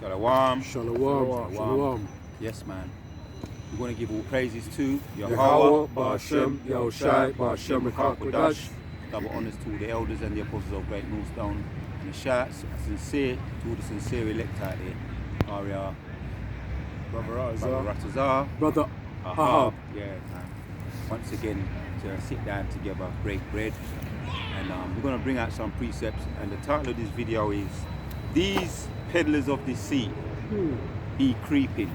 Shalom. Shalom. Shalom. Yes, man. We want to give all praises to Yahweh, Ba'ashem, Yahushai, Ba'ashem, Rekakodash. Double honors to all the elders and the apostles of Great Millstone. And the shouts sincere to all the sincere elect out there. Aria, Brother Ratazar, Brother Ahab. Yeah, man. Once again, to sit down together, break bread. And we're going to bring out some precepts. And the title of this video is These Peddlers of Deceit Be Creeping.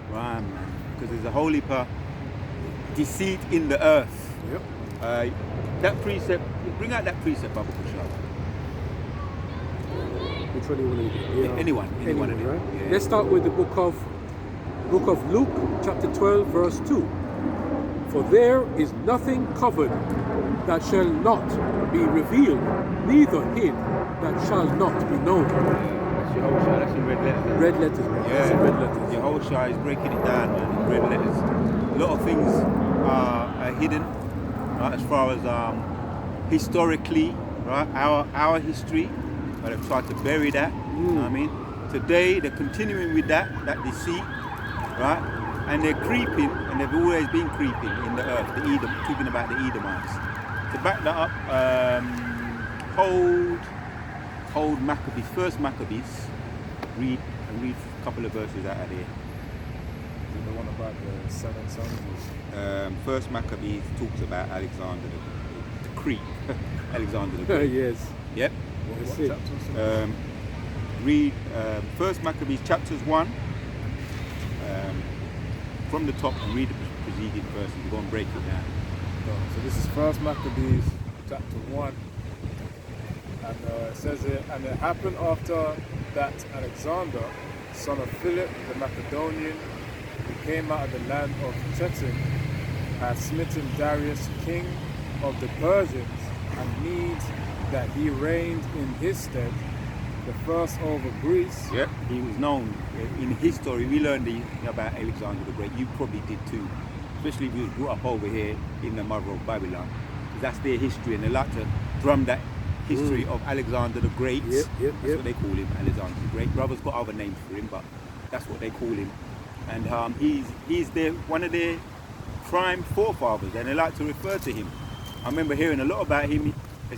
Right, man. Because there's a whole heap of deceit in the earth. Yep. That precept, bring out that precept, Baba Kushal. Which one do you want to do? Anyone, right? Yeah. Let's start with the book of Luke, chapter 12, verse 2. For there is nothing covered that shall not be revealed, neither hid that shall not be known. That's Yehoshua, that's in red letters. Red letters, bro. Yeah. That's in red letters. Yehoshua is breaking it down, man, in red letters. A lot of things are hidden, right, as far as historically, right, our history, but they've tried to bury that, you know what I mean? Today, they're continuing with that deceit, right? And they're creeping, and they've always been creeping in the earth, talking about the Edomites. To back that up, hold Maccabees, first Maccabees, read a couple of verses out of there. The one about the 7 sons. First Maccabees talks about Alexander the Great. Alexander the Great. Yes. Yep. That's it. Read First Maccabees chapters 1 from the top and read the preceding verses. We're going to break it down. So this is First Maccabees chapter 1. And it says here, and it happened after that Alexander, son of Philip the Macedonian, who came out of the land of Chetin, had smitten Darius, king of the Persians, and Medes, that he reigned in his stead, the first over Greece. Yep, he was known in history. We learned about Alexander the Great. You probably did too, especially if you grew up over here in the mother of Babylon. That's their history, and they like to drum that history of Alexander the Great. Yep. That's what they call him, Alexander the Great. Brothers got other names for him, but that's what they call him. And he's one of their prime forefathers, and they like to refer to him. I remember hearing a lot about him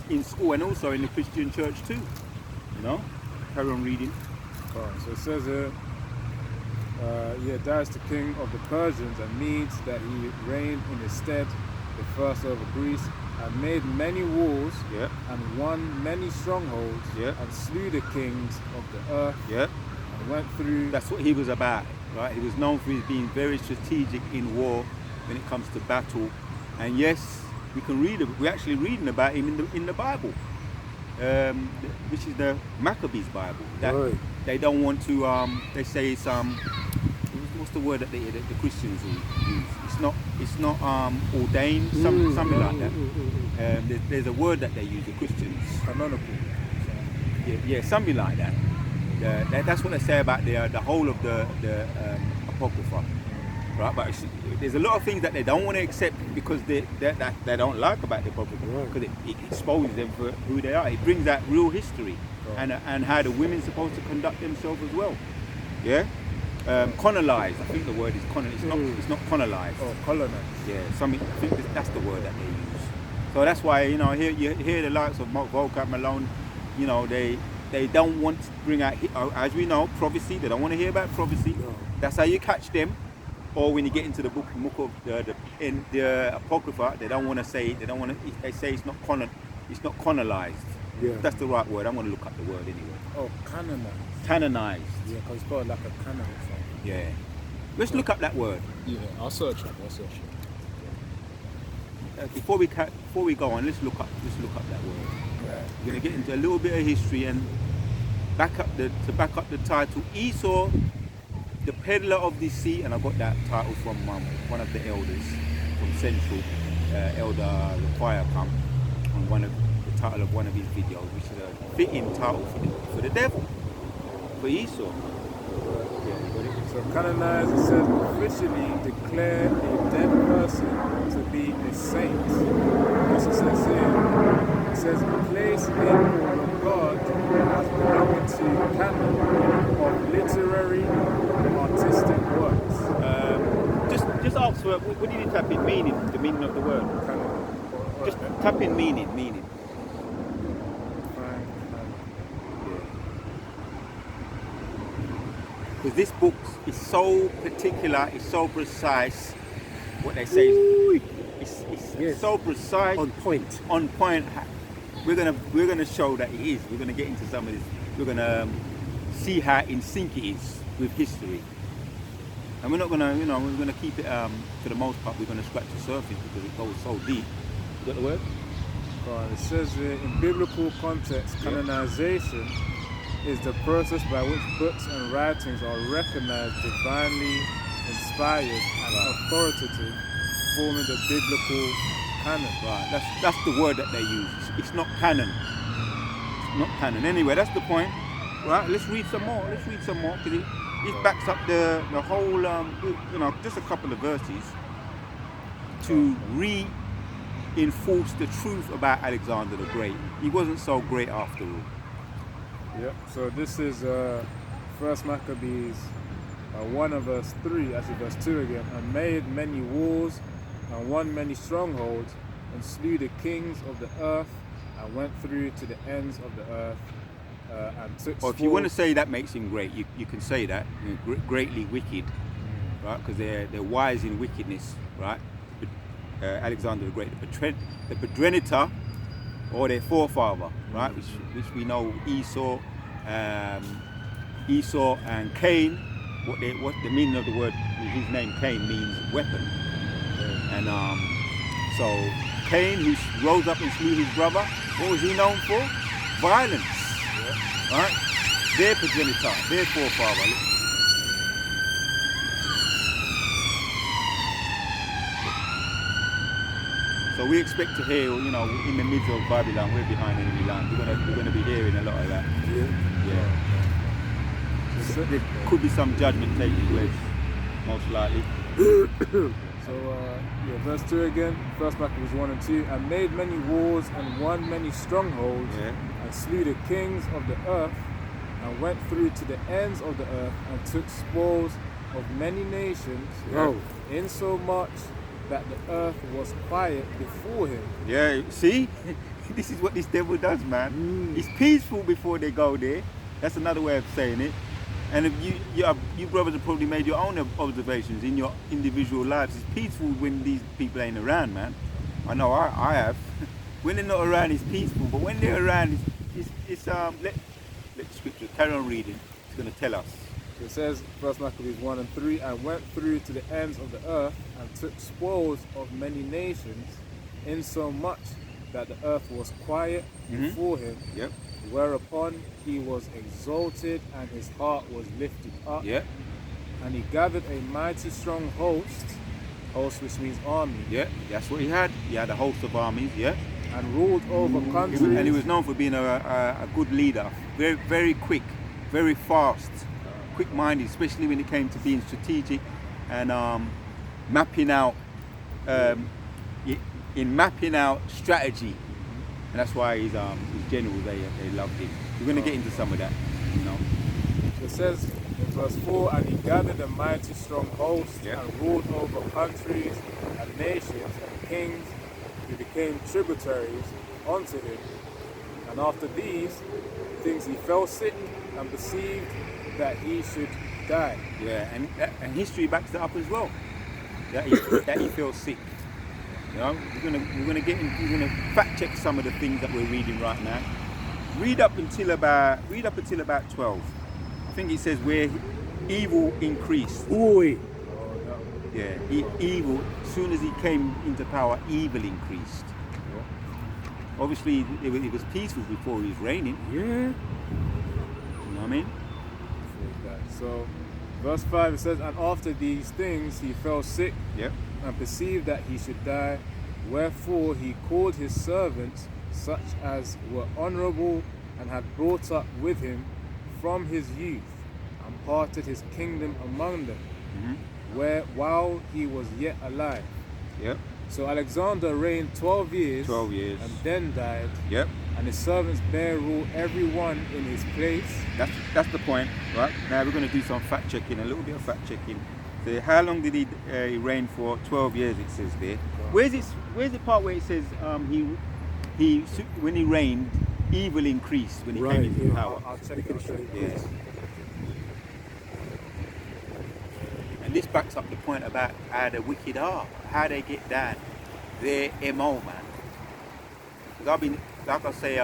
in school and also in the Christian church too. You know? Carry on reading. So it says here, Darius the king of the Persians and Medes, that he reigned in his stead, the first over Greece, and made many wars, and won many strongholds, and slew the kings of the earth, and went through. That's what he was about, right? He was known for his being very strategic in war when it comes to battle. And yes, we can read it. We're actually reading about him in the Bible, which is the Maccabees Bible. That they don't want to. They say it's what's the word that the Christians use? It's not ordained, something like that. There's a word that they use, the Christians. Canonical. Yeah, something like that. That's what they say about the whole of the Apocrypha. Right, but there's a lot of things that they don't want to accept because they don't like about the Apocrypha, because it exposes them for who they are. It brings out real history and how the women's supposed to conduct themselves as well. Yeah, colonized. I think the word is colonized. It's not colonized. Oh, colonized. Yeah, I think that's the word that they use. So that's why you hear the likes of Mark Volker, Malone. You know they don't want to bring out, as we know, prophecy. They don't want to hear about prophecy. No. That's how you catch them. Or when you get into the book of the Apocrypha, they don't want to say. They say it's not canonized. Yeah. That's the right word. I'm going to look up the word anyway. Oh, canonized. Canonized. Yeah, because it's got like a canon or something. Yeah. Let's look up that word. Yeah, I'll search it. Before we go on, let's look up that word. Right. We're going to get into a little bit of history and back up the title, Esau, the Peddler of Deceit, and I got that title from one of the elders from Central, Elder the Choir Camp, on the title of one of his videos, which is a fitting title for the devil, for Esau. Yeah, you got it? So canonized, it says, officially declare a dead person to be a saint. That's what it says here. It says, place in God as belonging to canon What did you type in? Meaning, the meaning of the word. Just type in meaning. Because this book is so particular, it's so precise. What they say is so precise, On point. On point. We're gonna show that it is. We're gonna get into some of this. We're gonna see how in sync it is with history. And we're not gonna, we're gonna keep it for the most part. We're gonna scratch the surface because it goes so deep. You got the word? Right, it says in biblical context, canonization is the process by which books and writings are recognized, divinely inspired, and authoritative, forming the biblical canon. Right, that's the word that they use. It's not canon. It's not canon. Anyway, that's the point. Right, let's read some more. Because it backs up the whole, just a couple of verses to reinforce the truth about Alexander the Great. He wasn't so great after all. Yep. So this is First Maccabees 1 and verse 3, actually verse 2 again. And made many wars and won many strongholds and slew the kings of the earth and went through to the ends of the earth and took. Or if you want to say that makes him great, you can say that greatly wicked, right? Because they're wise in wickedness, right? Alexander the Great, the progenitor, or their forefather, right? Which we know Esau and Cain. What the meaning of the word, his name Cain means weapon, and so Cain, who rose up and slew his brother, what was he known for? Violence, right? Their progenitor, their forefather. So we expect to hear, in the midst of Babylon, we're behind enemy lines. We're gonna be hearing a lot of that. Yeah. So there could be some judgment taking place, most likely. Verse 2 again, First Maccabees 1 and 2, and made many wars and won many strongholds, and slew the kings of the earth, and went through to the ends of the earth, and took spoils of many nations, insomuch that the earth was quiet before him. Yeah, see? This is what this devil does, man. It's peaceful before they go there. That's another way of saying it. And if you brothers have probably made your own observations in your individual lives. It's peaceful when these people ain't around, man. I know I have. When they're not around, it's peaceful. But when they're around, let the scripture carry on reading. It's going to tell us. It says, First Maccabees 1 and 3, and went through to the ends of the earth, and took spoils of many nations, insomuch that the earth was quiet before him. Yep. Whereupon he was exalted, and his heart was lifted up. Yep. And he gathered a mighty strong host which means army. Yeah, that's what he had. He had a host of armies. Yeah. And ruled over countries. And he was known for being a good leader. Very, very quick, very fast. Quick-minded, especially when it came to being strategic and mapping out strategy, and that's why his generals they loved him. We're going to get into some of that, It says in verse 4, and he gathered a mighty strong host and ruled over countries and nations and kings who became tributaries unto him. And after these things he fell sick and perceived that he should die. Yeah, and history backs that up as well. That he feels sick. We're gonna fact check some of the things that we're reading right now. Read up until about 12. I think it says where evil increased. Ooh. Yeah, evil. As soon as he came into power, evil increased. Obviously, it was peaceful before he was reigning. Yeah. You know what I mean? So, verse 5 it says, and after these things he fell sick and perceived that he should die. Wherefore he called his servants, such as were honorable and had brought up with him from his youth, and parted his kingdom among them, while he was yet alive. Yep. So Alexander reigned 12 years. 12 years. And then died. Yep. And his servants bare rule every one in his place. That's the point, right? Now we're going to do some fact checking, a little bit of fact checking. So how long did he reign for? 12 years, it says there. Where's the part where it says when he reigned, evil increased when he came into power? I'll check it. Yeah. And this backs up the point about how the wicked are, how they get down. Their MO, man. Because I've been, like I say,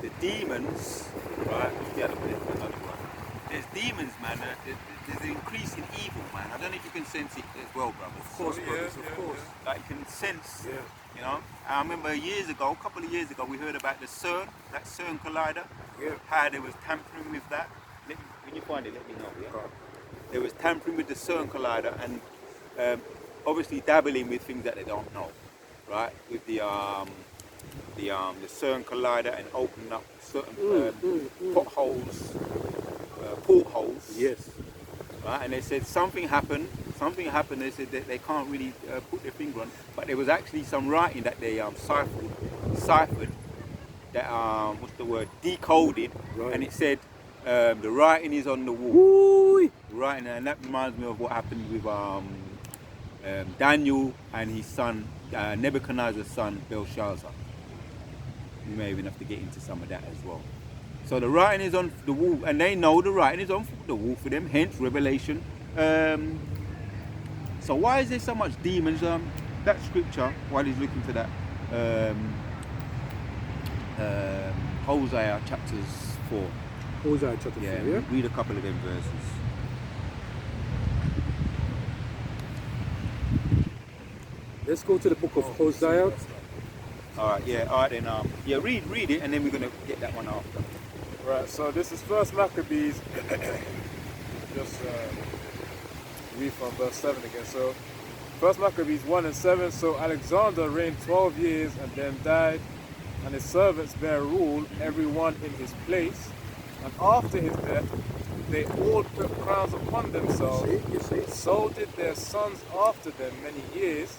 the demons, right? Another one. There's demons, man. There's an increase in evil, man. I don't know if you can sense it as well, brother. Of course, brothers, of course. Like you can sense, you know. I remember a couple of years ago, we heard about the CERN, that CERN collider. Yeah. How they was tampering with that. When you find it, let me know. Yeah. They was tampering with the CERN collider and obviously dabbling with things that they don't know, right? With the CERN collider and opening up certain portholes. Yes. Right? And they said something happened. They said that they can't really put their finger on, but there was actually some writing that they ciphered, that decoded, right. And it said the writing is on the wall. Ooh. Writing, and that reminds me of what happened with Daniel and his son, Nebuchadnezzar's son, Belshazzar. We may even have to get into some of that as well. So the writing is on the wall, and they know the writing is on the wall for them, hence Revelation. So why is there so much demons? That scripture, while he's looking to that, Hosea chapters 4. Hosea chapter 4, yeah? Read a couple of them verses. Let's go to the book of Hosea. Alright, then, read it, and then we're going to get that one after. Right, so this is First Maccabees. Just read from verse 7 again. So, First Maccabees 1 and 7. So Alexander reigned 12 years and then died, and his servants bare rule, every one in his place. And after his death, they all put crowns upon themselves. You see? So did their sons after them many years,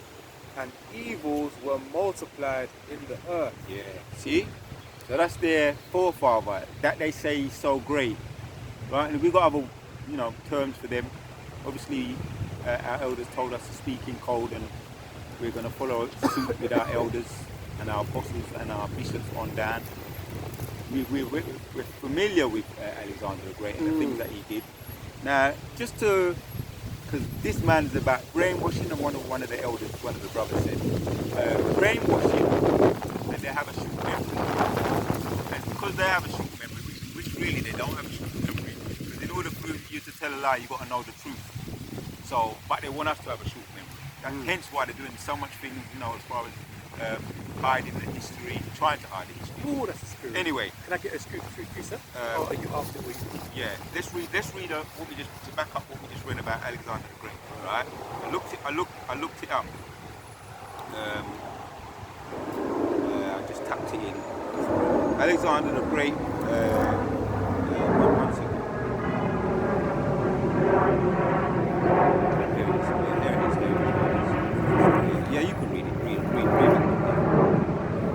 and evils were multiplied in the earth. Yeah. See? So that's their forefather. That they say is so great. Right? And we've got other, terms for them. Obviously, our elders told us to speak in code, and we're going to follow suit with our elders and our apostles and our bishops on down. We're familiar with Alexander the Great and the things that he did. Now, because this man is about brainwashing, and one of the elders, one of the brothers said, brainwashing, and they have a short memory. And because they have a short memory, which really they don't have a short memory, because in order for you to tell a lie, you've got to know the truth. So, but they want us to have a short memory. And hence why they're doing so much things, as far as hiding the history, trying to hide the history. Oh, that's a spirit. Anyway. Can I get a scripture, sir? Or are you after what you did? Yeah, let's read what we just, to back up what we just read about Alexander the Great, right? I looked it up. I just tapped it in. Alexander the Great, one second. There it is. Yeah, you can read it. Read it.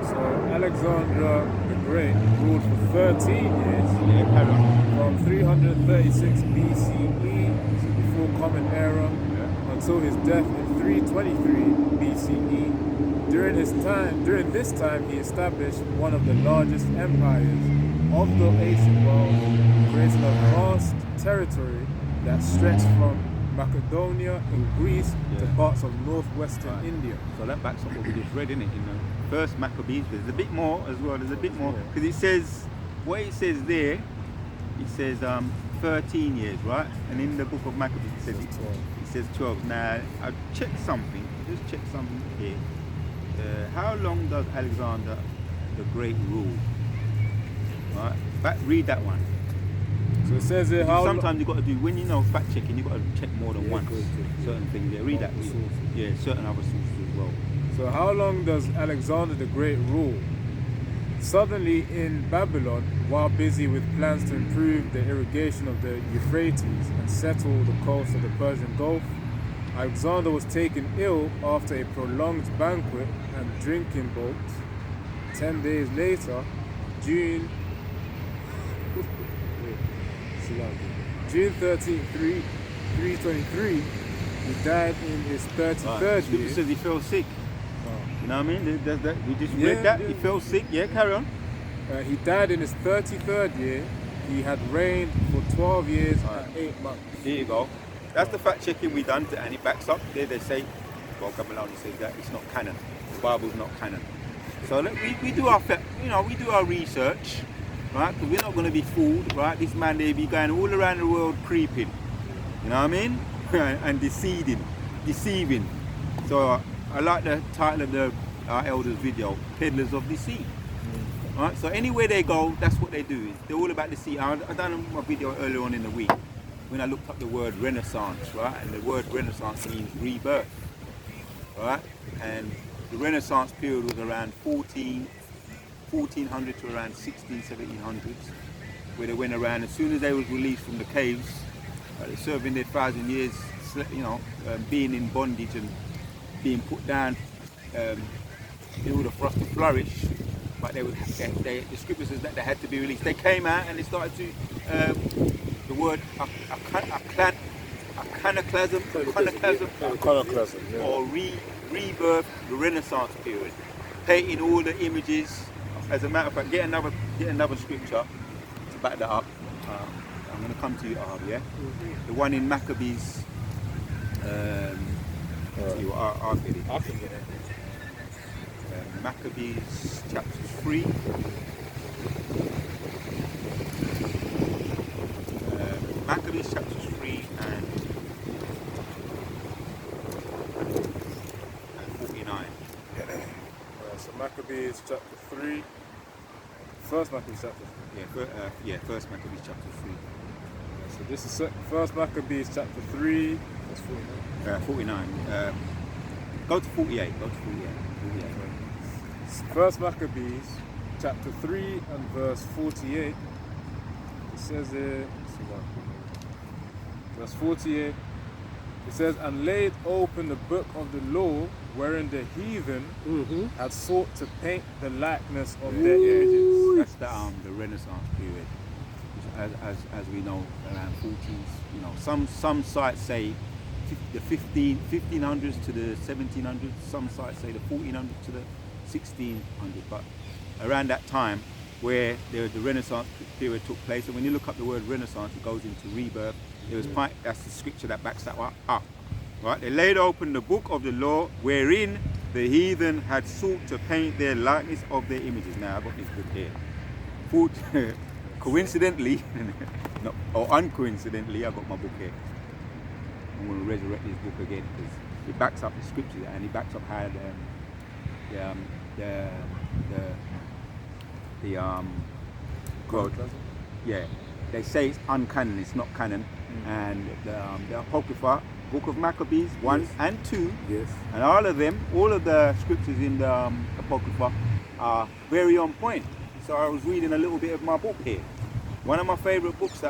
So Alexander the Great ruled for 13 years, from 336 BCE, before Common Era, until his death in 323 BCE. During this time, he established one of the largest empires of the ancient world, creating a vast territory that stretched from Macedonia in Greece to parts of northwestern India. So that backs up what we just read, innit? In the First Maccabees, there's a bit more as well. There's a bit more because it says what it says there. It says 13 years, right? And in the book of Maccabees, it says 12. Now I checked something. Just check something here. How long does Alexander the Great rule? Right? Read that one. So it says here how sometimes you got to do, when fact checking, you got to check more than once. Certain things. Yeah, read that. Yeah, certain other sources as well. So how long does Alexander the Great rule? Suddenly in Babylon, while busy with plans to improve the irrigation of the Euphrates and settle the coast of the Persian Gulf, Alexander was taken ill after a prolonged banquet and drinking bout. 10 days later, June 13, 323, he died in his 33rd Scripture year. says he fell sick. You know what I mean? We just Yeah, read that. yeah. He fell sick. Yeah, carry on. He died in his 33rd year. He had reigned for 12 years and 8 months. There you go. That's the fact checking we done, and it backs up. There they say, well, Gamalani says that it's not canon. The Bible's not canon. So look, we do our, we do our research, right? Because we're not going to be fooled, right? This man they be going all around the world creeping, you know what I mean, and deceiving. So I like the title of our elders' video, Peddlers of Deceit. Right? So anywhere they go, that's what they do. They're all about deceit. I done my video earlier on in the week when I looked up the word Renaissance, right? And the word Renaissance means rebirth, right? And the Renaissance period was around 1400 to around 1700s, where they went around. As soon as they was released from the caves, they're serving their 1,000 years, being in bondage and being put down in order for us to flourish. But the scripture says that they had to be released. They came out and they started to the word iconoclasm, Yeah. or rebirth, the Renaissance period, painting all the images. As a matter of fact, get another scripture to back that up. I'm going to come to you, yeah. The one in Maccabees. See what I'll get it. I can get it. Maccabees chapter 3. Maccabees chapter 3 and 49. So Maccabees chapter 3. First Maccabees chapter 3. First Maccabees chapter 3. So this is First Maccabees chapter 3. That's 49. 49. Go to 48. Go to 48. First Maccabees chapter 3 and verse 48. It says verse 48. It says, and laid open the book of the law, wherein the heathen had sought to paint the likeness of their images. That's the Renaissance period, as we know, around 14s. Some sites say the 1500s to the 1700s. Some sites say the 1400s to the 1600s. But around that time, where the Renaissance period took place, and when you look up the word Renaissance, it goes into rebirth. That's the scripture that backs that up. Right? They laid open the book of the law, wherein the heathen had sought to paint their likeness of their images. Now I've got this book here. Coincidentally, or uncoincidentally, I've got my book here. I'm going to resurrect this book again because it backs up the scripture and it backs up how they say it's uncanon, it's not canon, and the Apocrypha, Book of Maccabees 1 and 2, and all of the scriptures in the Apocrypha are very on point. So I was reading a little bit of my book here. One of my favorite books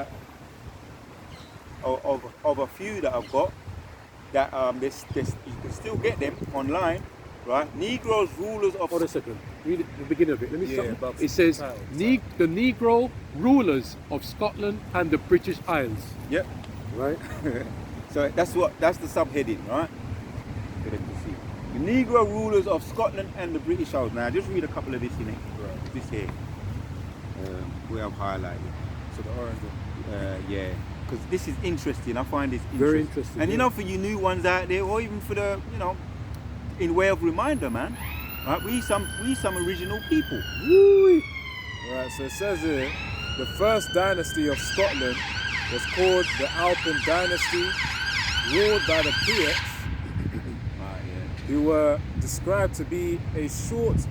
of a few that I've got, that you can still get them online, right? Negroes, rulers of... Hold a second. Read the beginning of it. Let me stop. It says, Tiles. the Negro rulers of Scotland and the British Isles. Yep. Right? So that's the subheading, right? For them to see. The Negro rulers of Scotland and the British Isles. Now, just read a couple of this in it. Right. This here, where I've highlighted. So the orange one. Yeah, because this is interesting. I find this Very interesting. And for you new ones out there, or even for the, in way of reminder, man. Right? We some original people. Woo! Right, so it says here, the first dynasty of Scotland was called the Alpin dynasty, ruled by the Peats, who were described to be a short,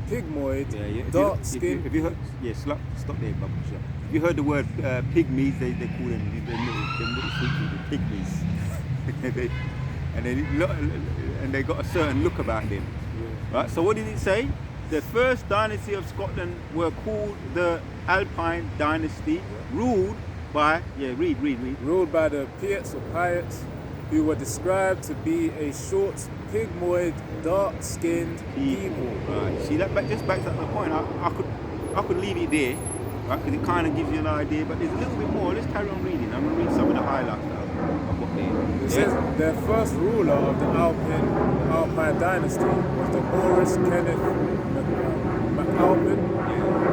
pygmoid, dark-skinned... Have you heard? Yeah, stop there, Bubba. Have you heard the word pygmies? They call them little pygmies. and they got a certain look about them. Right? So what did it say? The first dynasty of Scotland were called the Alpine dynasty, ruled by, read. Ruled by the Peats or Piets, who were described to be a short, pygmoid, dark-skinned people. Right. See, that just backs up the point. I could leave it there, right? Because it kind of gives you an idea, but there's a little bit more. Let's carry on reading. I'm going to read some of the highlights now. of what they. It says their first ruler of the Alpine dynasty was the Moorish Kenneth MacAlpin.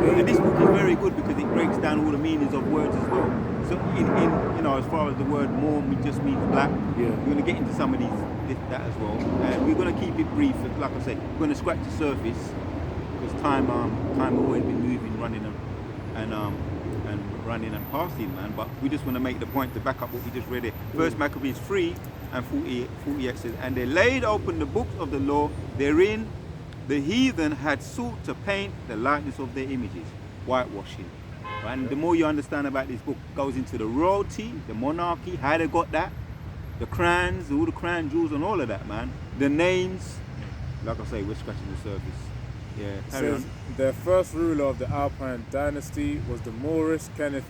And this book is very good because it breaks down all the meanings of words as well. So in as far as the word Moor just means black, we're going to get into some of that as well. And we're going to keep it brief. Like I said, we're going to scratch the surface because time always been moving, running and passing, man. But we just want to make the point to back up what we just read here. First Maccabees 3 and 48 says, and they laid open the books of the law, therein the heathen had sought to paint the likeness of their images, whitewashing. Right? And the more you understand about this book, goes into the royalty, the monarchy, how they got that, the crowns, all the crown jewels and all of that, man. The names, like I say, we're scratching the surface. Yeah, carry on. Their first ruler of the Alpine dynasty was the Moorish Kenneth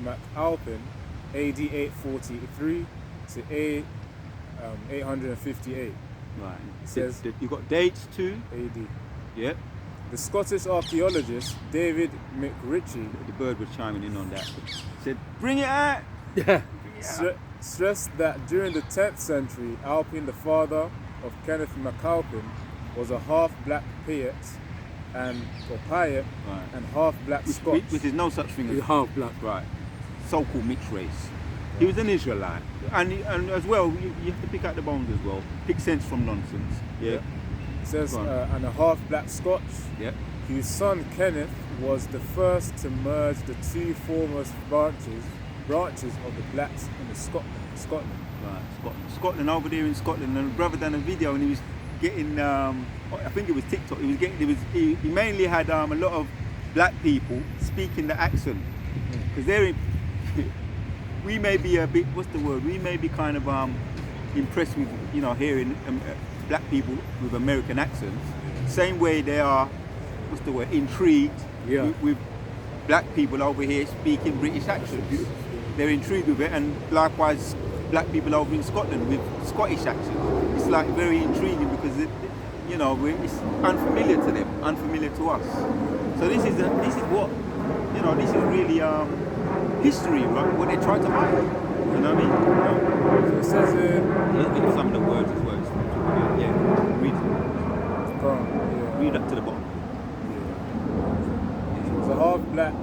MacAlpin, AD 843 to 858. Right. It says you got dates too. AD. Yep. The Scottish archaeologist David McRitchie, The bird was chiming in on that. Said, bring it out. Yeah. stressed that during the 10th century, Alpin, the father of Kenneth MacAlpin, was a half-black Piet and Right. and half-black Scotch. Which is no such thing as Half black. right. So-called mixed race. He was an Israelite, and as well, you have to pick out the bones as well. Pick sense from nonsense. Yeah. It says, and a half-black Scotch, Yeah. whose son Kenneth was the first to merge the two foremost branches of the blacks in the Scotland. Right. Scotland over there in Scotland, and a brother done a video, and he was getting, I think it was TikTok. He mainly had a lot of black people speaking the accent, because they're in. We may be a bit, what's the word? We may be kind of impressed with, hearing black people with American accents. Same way they are, what's the word? Intrigued with black people over here speaking British accents. They're intrigued with it, and likewise black people over in Scotland with Scottish accents. It's like very intriguing because it's unfamiliar to them, unfamiliar to us. So this is what, this is really history, right? What they try to hide. You know what I mean? So it says here, some of the words as well. Read up to the bottom. He was a half-black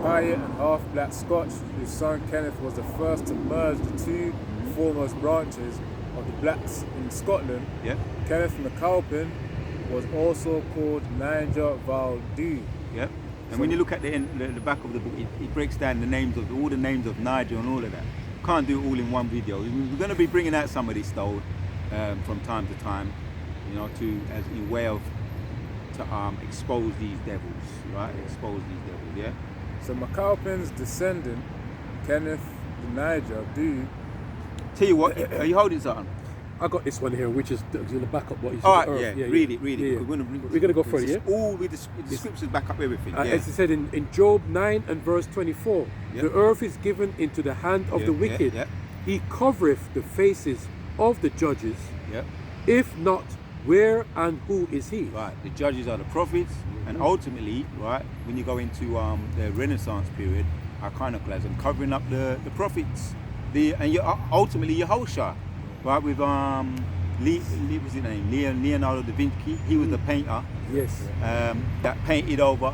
Piet and half-black Scotch, whose son Kenneth was the first to merge the two foremost branches of the blacks in Scotland. Yeah. Kenneth MacAlpin was also called Niger Valdu. Yeah. And when you look at the back of the book, it breaks down the names of all the names of Niger and all of that. Can't do it all in one video. We're going to be bringing out some of this though, from time to time, as a way of to expose these devils, right? Expose these devils, yeah. So MacAlpin's descendant, Kenneth the Niger Valdu. Tell you what, are you holding something? I got this one here, which is the backup. What is all right, read it. Yeah. We're going to go for it, yeah? All with the scriptures back up everything. As it said in Job 9 and verse 24, the earth is given into the hand of the wicked. He covereth the faces of the judges. If not, where and who is he? Right, the judges are the prophets, and ultimately, right, when you go into the Renaissance period, iconoclasm, covering up the prophets, ultimately Yehoshua. Right, with what's his name? Leonardo da Vinci. He was the painter. Yes. That painted over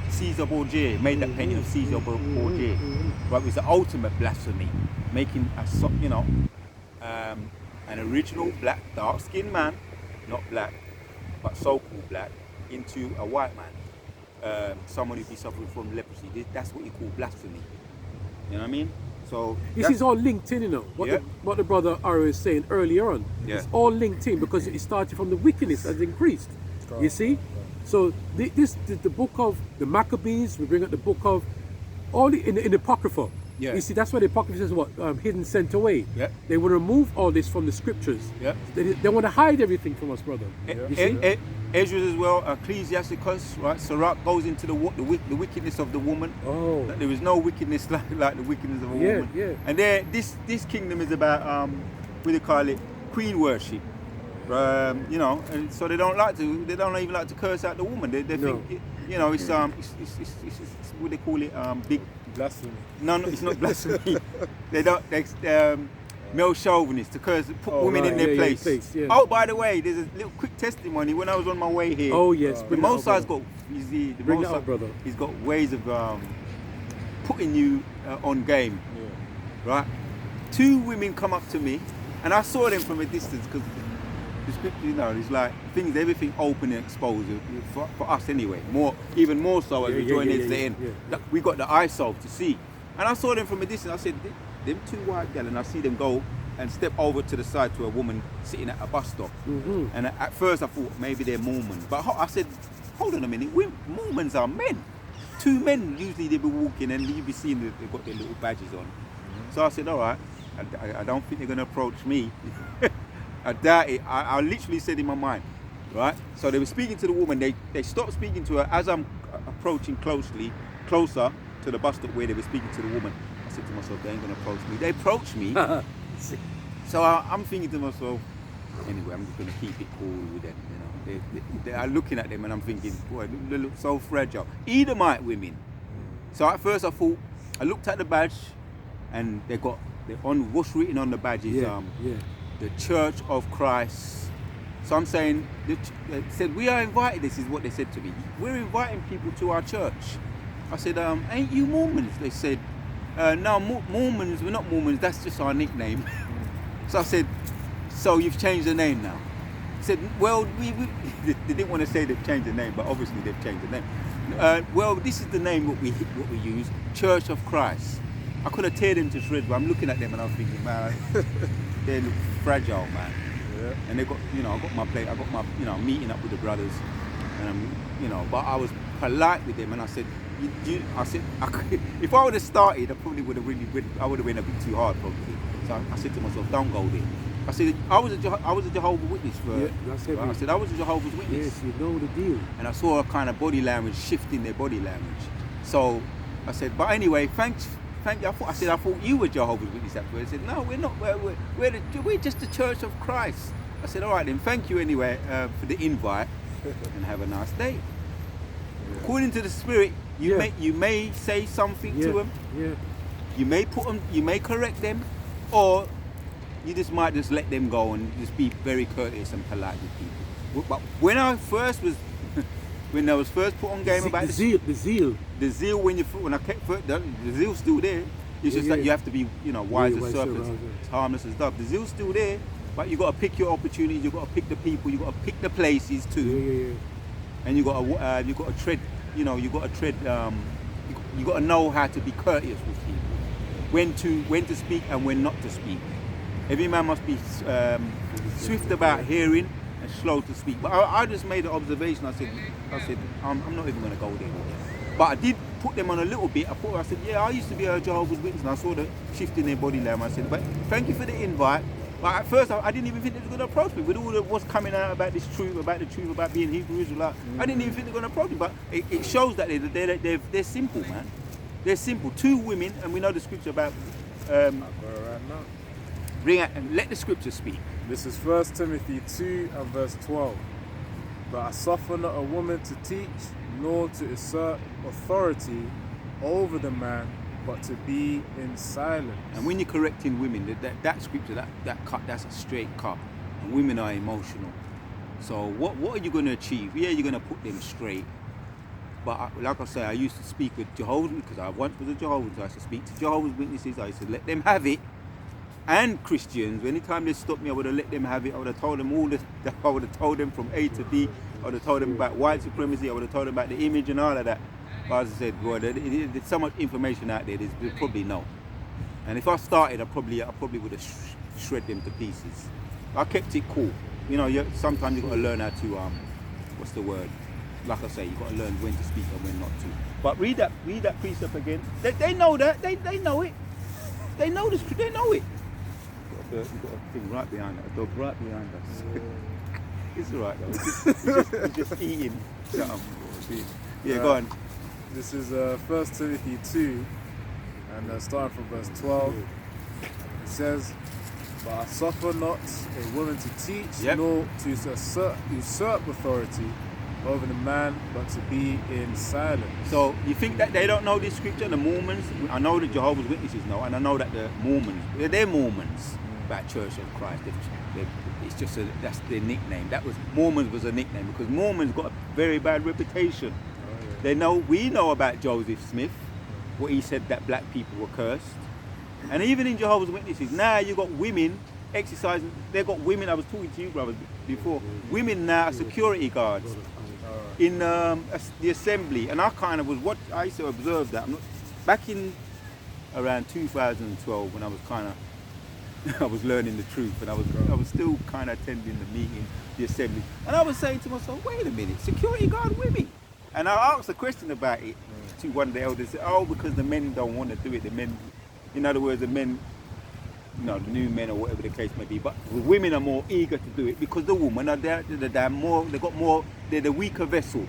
Caesar Borgia. Made that painting of Caesar Borgia. Right, it was the ultimate blasphemy, making an original black, dark-skinned man, not black, but so-called black, into a white man. Someone who'd be suffering from leprosy. That's what you call blasphemy. You know what I mean? So this is all linked in, what the brother Ari was saying earlier on. It's all linked in because it started from the wickedness has increased. You see? So the book of the Maccabees, we bring up the book of all in the Apocrypha. You see, that's why the Apocrypha says what? Hidden, sent away. They will remove all this from the scriptures. They want to hide everything from us, brother. You see? Ezra as well, Ecclesiasticus, right? Sirach goes into the wickedness of the woman. Oh. That there is no wickedness like the wickedness of a woman. And this kingdom is about what do you call it? Queen worship. And so they don't even like to curse out the woman. They think it's what they call it, Blasphemy. No, it's not blasphemy. Male chauvinists, because put women in their place. Yeah. Oh, by the way, there's a little quick testimony. When I was on my way here, Oh yes, the Most High's got Bring that up, brother. He's got ways of putting you on game, right? 2 women come up to me, and I saw them from a distance because the scripture, you know, it's like everything open and exposed for us anyway. Even more so as we join into the end. We got the eyesight to see, and I saw them from a distance. I said, them 2 white girls, and I see them go and step over to the side to a woman sitting at a bus stop. Mm-hmm. And at first I thought maybe they're Mormons, but I said, hold on a minute, Mormons are men. 2 men usually they be walking, and you be seeing they've got their little badges on. So I said, all right, I don't think they're gonna approach me. I doubt it. I literally said in my mind, right? So they were speaking to the woman. They stopped speaking to her as I'm approaching closer to the bus stop where they were speaking to the woman. I said to myself, they ain't gonna approach me. They approached me. So I'm thinking to myself, anyway, I'm just gonna keep it cool with them. You know, they are looking at them, and I'm thinking, boy, they look so fragile. Edomite women. So at first I looked at the badge, and what's written on the badge is the Church of Christ. So I'm saying, they said, we are invited. This is what they said to me. We're inviting people to our church. I said, ain't you Mormons? They said, no, Mormons, we're not Mormons, that's just our nickname. So I said, so you've changed the name now? I said, well, they didn't want to say they've changed the name, but obviously they've changed the name. Well, this is the name what we use, Church of Christ. I could have teared them to shreds, but I'm looking at them and I'm thinking, man, they look fragile, man. Yeah. And they got, I got my plate, I got my, meeting up with the brothers, and but I was polite with them, and I said, if I would have started, I probably would have been a bit too hard probably. So I said to myself, don't go there. I said, I was a Jehovah's Witness that's I said, I was a Jehovah's Witness. Yes, you know the deal. And I saw a kind of body language shift in their body language. So I said, but anyway, thank you. I thought you were Jehovah's Witness at first. I said, no, we're not. We're just the Church of Christ. I said, all right then, thank you anyway for the invite, and have a nice day. Yeah. According to the Spirit, you may say something to them. Yeah. You may correct them, or you might just let them go and just be very courteous and polite with people. But when I was first put on game about the zeal when I kept the zeal's still there. It's just that you have to be wise as serpents, harmless as doves. The zeal's still there, but you got to pick your opportunities. You got to pick the people. You got to pick the places too. And you got to tread. You got to know how to be courteous with people. When to speak and when not to speak. Every man must be swift about hearing and slow to speak. But I just made an observation. I said, I'm not even going to go there with them. But I did put them on a little bit. I said, I used to be a Jehovah's Witness, and I saw the shift in their body language. I said, but thank you for the invite. But at first, I didn't even think they were going to approach me with all of what's coming out about this truth, about being Hebrew Israelite. I didn't even think they were going to approach me. But it shows that they're simple, man. They're simple. 2 women, and we know the scripture about. I've got it right now. Bring out and let the scripture speak. This is 1 Timothy 2 and verse 12. But I suffer not a woman to teach, nor to assert authority over the man, but to be in silence. And when you're correcting women, that scripture, that's a straight cut. And women are emotional. So what are you going to achieve? Yeah, you're going to put them straight. But like I say, I used to speak with Jehovah's Witnesses, because I once was a Jehovah's Witness. I used to speak to Jehovah's Witnesses. I used to let them have it. And Christians, anytime they stopped me, I would have let them have it. I would have told them I would have told them from A to B. I would have told them about white supremacy. I would have told them about the image and all of that. But as I said, boy, there's so much information out there. There's probably no. And if I started, I probably would have shred them to pieces. I kept it cool. Sometimes you got to learn how to what's the word? Like I say, you got to learn when to speak and when not to. But read that precept again. They know that. They know it. They know this. They know it. You've got a thing right behind us, a dog right behind us. It's alright though, it's just eating. Shut up. Yeah, go on. This is 1 Timothy 2, and starting from verse 12. It says, but I suffer not a woman to teach, nor to usurp authority, over the man, but to be in silence. So you think that they don't know this scripture? The Mormons, I know the Jehovah's Witnesses know, and I know that the Mormons, they're Mormons about Church of Christ. It's just that's their nickname. Mormons was a nickname because Mormons got a very bad reputation. We know about Joseph Smith, what he said that black people were cursed, and even in Jehovah's Witnesses now you got women exercising. They've got women. I was talking to you brothers before. Women now are security guards in the assembly, and I kind of I used to observe that. Back in around 2012 when I was kind of I was learning the truth, and I was still kind of attending the meeting, the assembly, and I was saying to myself, wait a minute, security guard women. And I asked a question about it to one of the elders. Said, oh, because the men don't want to do it. The men, in other words, the men, the new men or whatever the case may be. But the women are more eager to do it because the women are they're the weaker vessel,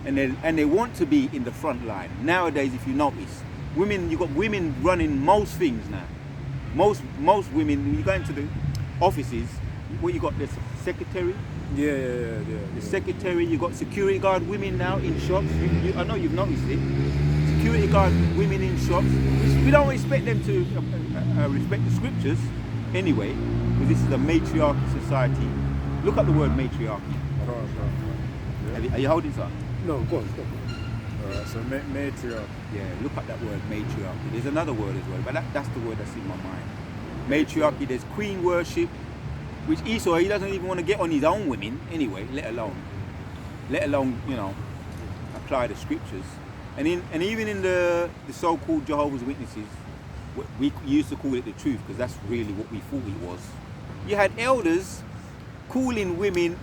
and they want to be in the front line. Nowadays, if you notice, you got women running most things now. Most women, when you go into the offices, what you got, the secretary. The secretary, you got security guard women now in shops. I know you've noticed it. Security guard women in shops. We don't expect them to respect the scriptures anyway, because this is a matriarchal society. Look up the word matriarchy. Are you holding something? No, go on. Alright, so matriarch. Yeah, look up that word matriarchy. There's another word as well, but that's the word that's in my mind. Matriarchy, there's queen worship, which Esau, he doesn't even want to get on his own women anyway, let alone apply the scriptures. And even in the so-called Jehovah's Witnesses, we used to call it the truth because that's really what we thought it was. You had elders calling women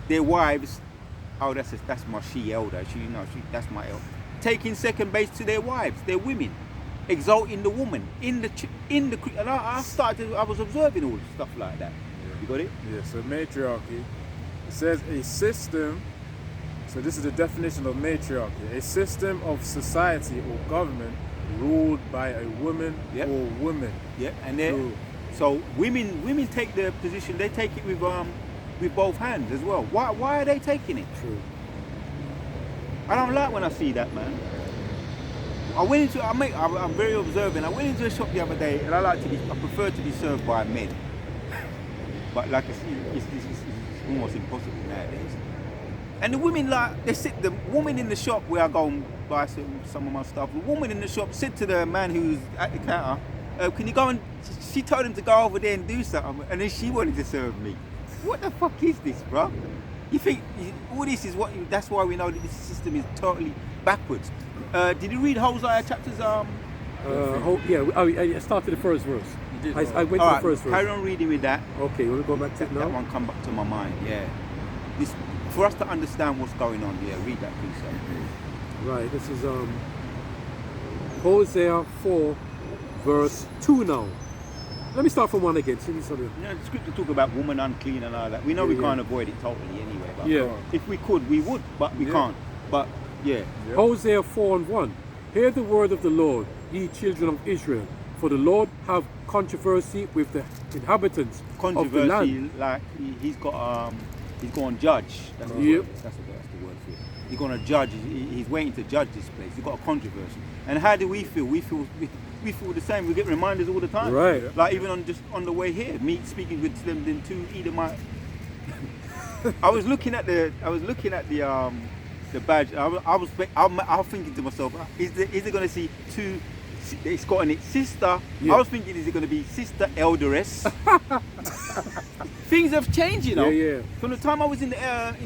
their wives, oh, that's my she-elder, that's my elder, taking second base to their wives, their women, exalting the woman and I was observing all stuff like that. You got it? Yeah, so matriarchy, it says a system, so this is the definition of matriarchy, a system of society or government ruled by a woman or women. Yeah, and so women take the position, they take it with both hands as well. Why are they taking it? True. I don't like when I see that, man. I'm very observant. I went into a shop the other day, and I prefer to be served by men. But like it's almost impossible nowadays. And the women, the woman in the shop where I go and buy some of my stuff, the woman in the shop said to the man who was at the counter, can you go and, she told him to go over there and do something, and then she wanted to serve me. What the fuck is this, bro? You think all this is that's why we know that this system is totally backwards. Did you read Hosea chapters? I started the first verse. You did? I went to the first verse. Carry on reading with that. Okay, we'll go back to it now. That one come back to my mind, yeah. This, for us to understand what's going on, yeah, read that please, sir. Right, this is Hosea 4, verse 2 now. Let me start from 1 again. The scripture talk about woman unclean and all that. We know we can't avoid it totally anyway. But if we could, we would, but we can't. But Hosea 4 and 1. Hear the word of the Lord, ye children of Israel, for the Lord have controversy with the inhabitants of the land. Like he's going to judge. That's the word for it. He's going to judge. He's waiting to judge this place. He's got a controversy. And how do we feel? We feel the same. We get reminders all the time. Right. Like even on the way here, me speaking with them two Edomite. I was looking at the badge. I was thinking to myself, is it going to see two? It's got on it sister. I was thinking, is it going to be sister elderess? Things have changed, you know. From the time I was in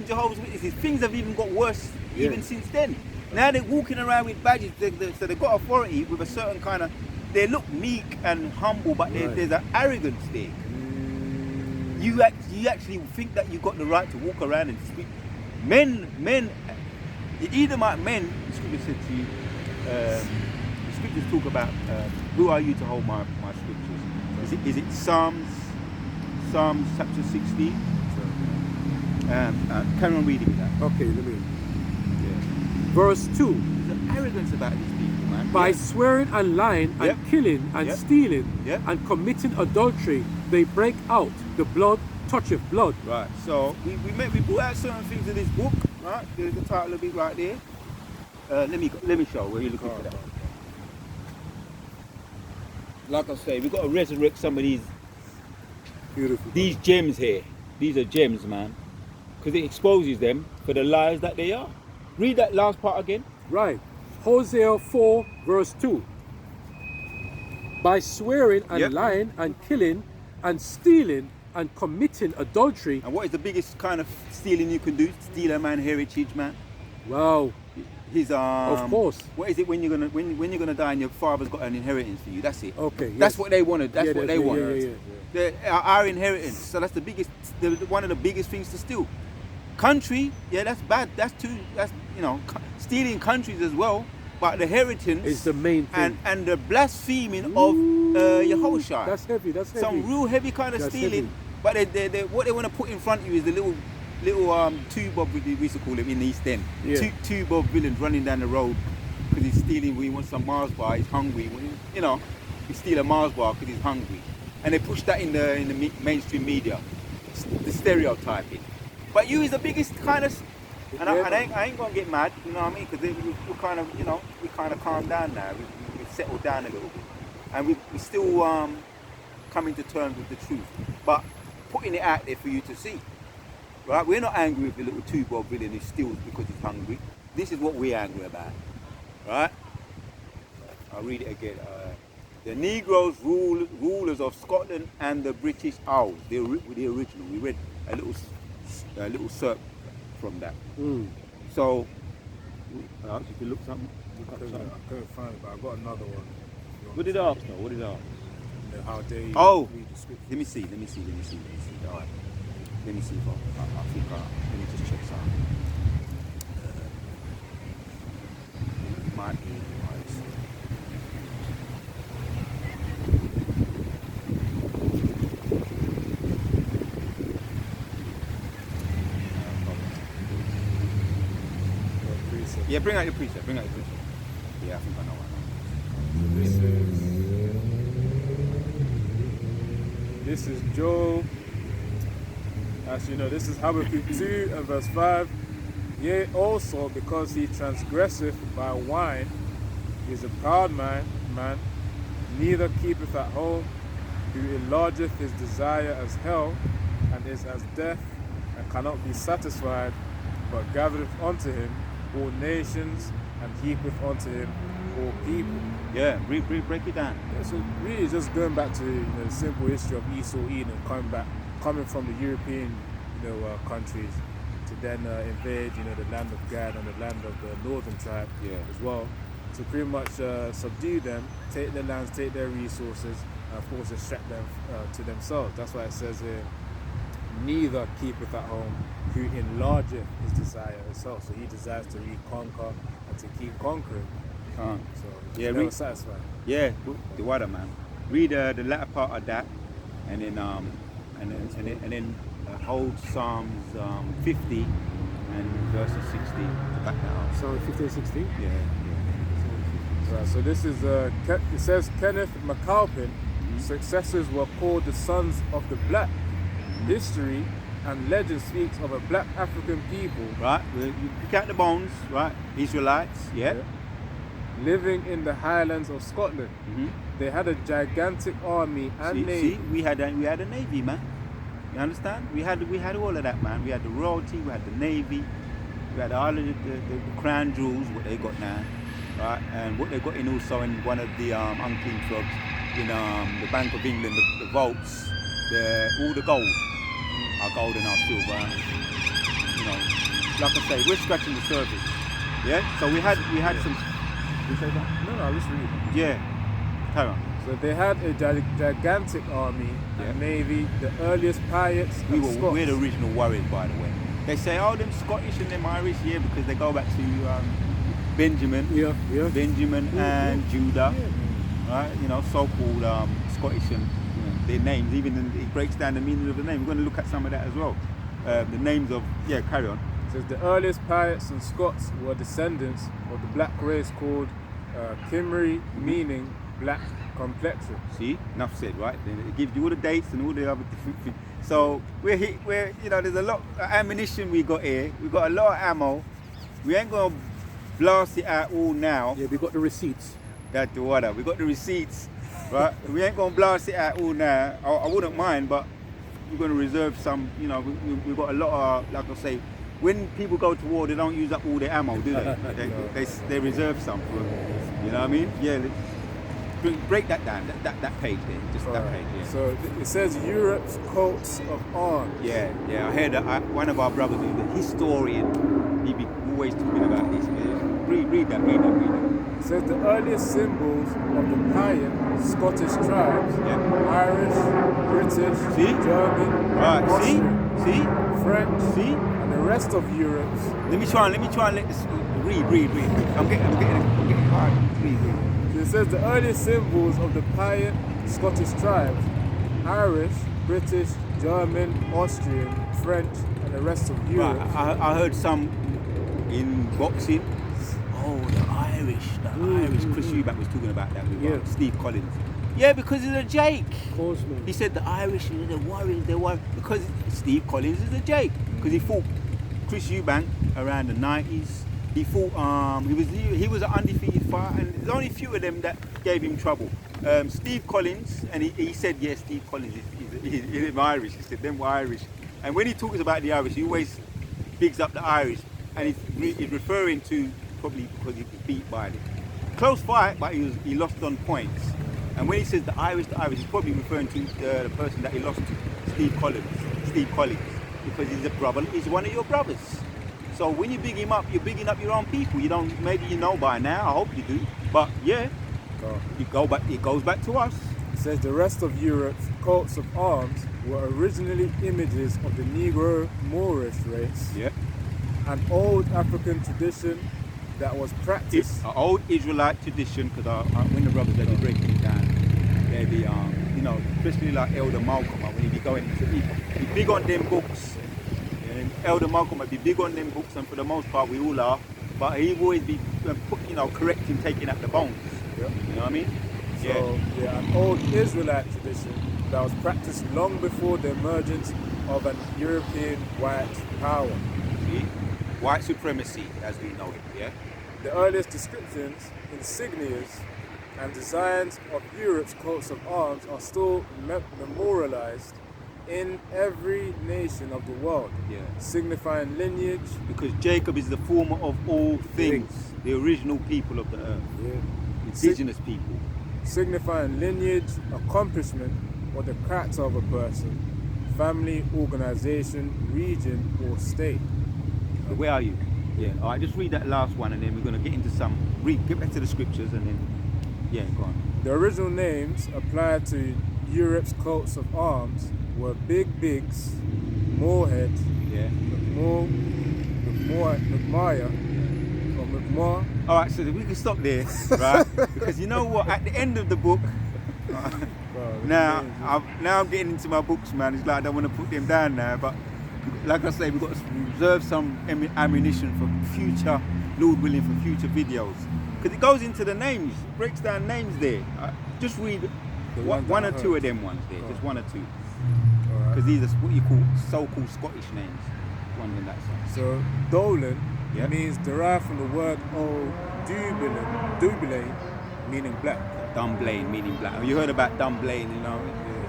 Jehovah's Witnesses, things have even got worse even since then. Now they're walking around with badges, so they've got authority with a certain kind of. They look meek and humble, but there's an arrogance there. You actually think that you've got the right to walk around and speak. Men, the Edomite men, the scripture said to you, the scriptures talk about who are you to hold my scriptures? Is it Psalms chapter 16? Carry on reading that. Okay, let me. Verse 2. There's an arrogance about these people, man. By swearing and lying and killing and stealing and committing adultery, they break out the blood toucheth blood. Right. So we brought out certain things in this book. Right. There's the title of it right there. Let me show where you're looking for that. Like I say, we've got to resurrect some of Beautiful. these gems here. These are gems, man, because it exposes them for the lies that they are. Read that last part again. Right. Hosea 4 verse 2. By swearing and Yep. lying and killing and stealing and committing adultery. And what is the biggest kind of stealing you can do? Steal a man's heritage, man. Wow. His Of course. What is it when you're gonna die and your father's got an inheritance for you? That's it. Okay. That's yes. what they wanted. That's Yeah, what they want. yeah. Our inheritance. So that's the biggest, one of the biggest things to steal. Country, yeah, that's bad. That's stealing countries as well. But the inheritance Is the main thing. and the blaspheming of Yahushua. That's heavy. That's heavy. Some real heavy kind of That's stealing. heavy. But they what they want to put in front of you is the little tube of, we used to call him in the East End. Yeah. Tube of villains running down the road because he's stealing. He wants some Mars bar. He's hungry. He steal a Mars bar because he's hungry, and they push that in the mainstream media, the stereotyping. But you is the biggest kind of, and I ain't gonna get mad. You know what I mean? Because we kind of we kind of calmed down now. We've settled down a little bit, and we still coming to terms with the truth, but putting it out there for you to see. Right, we're not angry with the little two-bob villain who steals because he's hungry. This is what we're angry about. Right? I'll read it again. The Negroes rulers of Scotland and the British Isles. The original. We read a little excerpt from that. So, if you look something. I couldn't find it, but I got another one. What did I ask though? What did I ask? How they read the scripture. Let me see. All right. Let me see if I think let me just check something. Might be right. Yeah, bring out your precept. Yeah, I think I know what. This is Joel. Actually, no, this is Habakkuk 2 and verse 5. Yea, also because he transgresseth by wine, he is a proud man, neither keepeth at home, who enlargeth his desire as hell, and is as death, and cannot be satisfied, but gathereth unto him all nations, and heapeth unto him all people. Yeah, break it down. Yeah, so really just going back to the simple history of Esau, Edom, coming from the European, countries to then invade, the land of Gad and the land of the northern tribe as well, to pretty much subdue them, take their lands, take their resources, and of course extract them to themselves. That's why it says here, neither keepeth at home, who enlargeth his desire himself. So he desires to reconquer and to keep conquering. So yeah, never satisfied. Yeah, the water, man. Read the latter part of that, and then hold Psalms 50 and verses 60 to back that up. Psalm 50 and 60. Yeah. Right, so this is it says Kenneth MacAlpin. Successors were called the sons of the black. History and legend speaks of a black African people. Right, you pick out the bones, right? Israelites, yeah. Living in the highlands of Scotland. They had a gigantic army and navy. See, we had a navy, man. You understand? We had all of that, man. We had the royalty, we had the navy, we had all of the crown jewels, what they got now, right? And what they got in also in one of the unclean clubs in the Bank of England, the vaults, all the gold, our gold and our silver. Like I say, we're scratching the surface. Yeah. So we had some. You say that? No, let's read. Yeah. Carry on. So they had a gigantic army and navy, the earliest pirates. We're the original warriors, by the way. They say, them Scottish and them Irish, because they go back to Benjamin. Benjamin and Judah, right? So-called Scottish and their names. Even it breaks down the meaning of the name. We're going to look at some of that as well. The names of carry on. It says the earliest pirates and Scots were descendants of the black race called Kimmery, meaning black complexion. See, enough said, right? Then it gives you all the dates and all the other different things. So we're you know, there's a lot of ammunition we got here. We got a lot of ammo. We ain't gonna blast it out all now. Yeah, we got the receipts. That's the water. We got the receipts, right? We ain't gonna blast it out all now. I wouldn't mind, but we're gonna reserve some. You know, we've got a lot of, like I say, when people go to war, they don't use up all their ammo, do they? They reserve some. You know what I mean? Yeah. Break that down, that page there, just that page, yeah. So it says Europe's coats of arms. Yeah, I heard that one of our brothers, the historian, he be always talking about this. Man. Read that. It says the earliest symbols of the Payan Scottish tribes, Irish, British, German, Austrian, French, and the rest of Europe's. Let me try and let this read. I'm getting hard. Read. It says the earliest symbols of the Payan Scottish tribes, Irish, British, German, Austrian, French, and the rest of Europe. Right, I heard some in boxing. Oh, the Irish. Chris Eubank was talking about that with Steve Collins. Yeah, because he's a Jake. Of course, man. He said the Irish, they're worried, because Steve Collins is a Jake. Because he fought Chris Eubank around the 90s. He fought, he was an undefeated fighter, and there's only a few of them that gave him trouble. Steve Collins, and he said, yes, Steve Collins is Irish. He said, them were Irish. And when he talks about the Irish, he always bigs up the Irish, and he's referring to probably because he was beat by them. Close fight, but he lost on points. And when he says the Irish, he's probably referring to the person that he lost to, Steve Collins, because he's a brother, he's one of your brothers. So when you big him up, you're bigging up your own people. You don't, maybe you know by now, I hope you do. But yeah, it goes back to us. It says the rest of Europe's coats of arms were originally images of the Negro Moorish race. Yeah. An old African tradition that was practiced. It's an old Israelite tradition, because when the brothers, they be breaking it down, they be, you know, especially like Elder Malcolm, when he be going into he big on them books. Elder Malcolm might be big on them books, and for the most part we all are, but he always be correcting, taking out the bones. Yep. You know what I mean? So, an old Israelite tradition that was practiced long before the emergence of an European white power. See? White supremacy, as we know it, yeah? The earliest descriptions, insignias, and designs of Europe's coats of arms are still memorialized in every nation of the world, signifying lineage. Because Jacob is the former of all things, the original people of the earth, indigenous people. Signifying lineage, accomplishment, or the character of a person, family, organization, region, or state. Where are you? Yeah, all right, just read that last one, and then we're going to get into get back to the scriptures, and then, go on. The original names applied to Europe's coats of arms were Big Bigs, Moorhead, McMaya, or McMar. All right, so we can stop there, right? Because you know what? At the end of the book, now I'm getting into my books, man. It's like I don't want to put them down now, but like I say, we've got to reserve some ammunition for future, Lord willing, for future videos. Because it goes into the names, it breaks down names there. Just read one or two of them ones there, just one or two. Because these are what you call so-called Scottish names. One in that sense. So Dolan means derived from the word old Dublain, meaning black. Dunblane, meaning black. Have you heard about Dunblane? You know,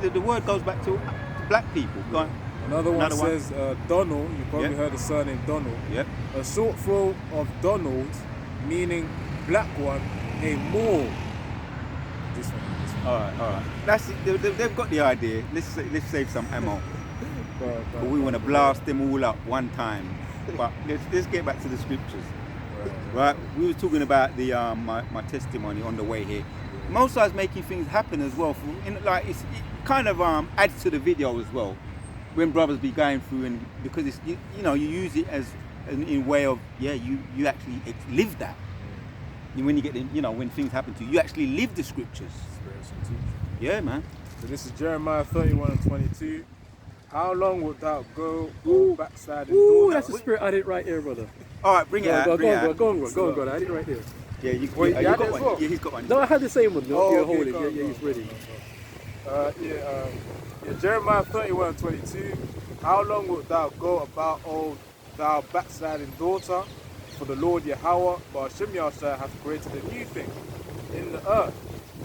the word goes back to black people. Go on. Another one says Donald. You probably heard the surname Donald. Yep. A short form of Donald, meaning black one, a Moor. This one. All right. That's it. They've got the idea. Let's save some ammo. But we want to blast them all up one time. But let's get back to the scriptures. Right. We were talking about the my testimony on the way here. Most of us making things happen as well. It kind of adds to the video as well. When brothers be going through, and because it's you use it as in way of you actually live that. When you get when things happen to you, you actually live the scriptures. Yeah, man. So this is Jeremiah 31:22. How long wilt thou go, O backsliding daughter? That's the spirit I did right here, brother. All right, bring it out. Go on, I did it right here. Yeah, you got one. Well? Yeah, he's got one. No, I had the same one. Oh, yeah, okay, hold it. Yeah, he's ready. Jeremiah 31:22. How long wilt thou go about, O thou backsliding daughter? For the Lord Yahweh, but Hashem Yahshua hath created a new thing in the earth.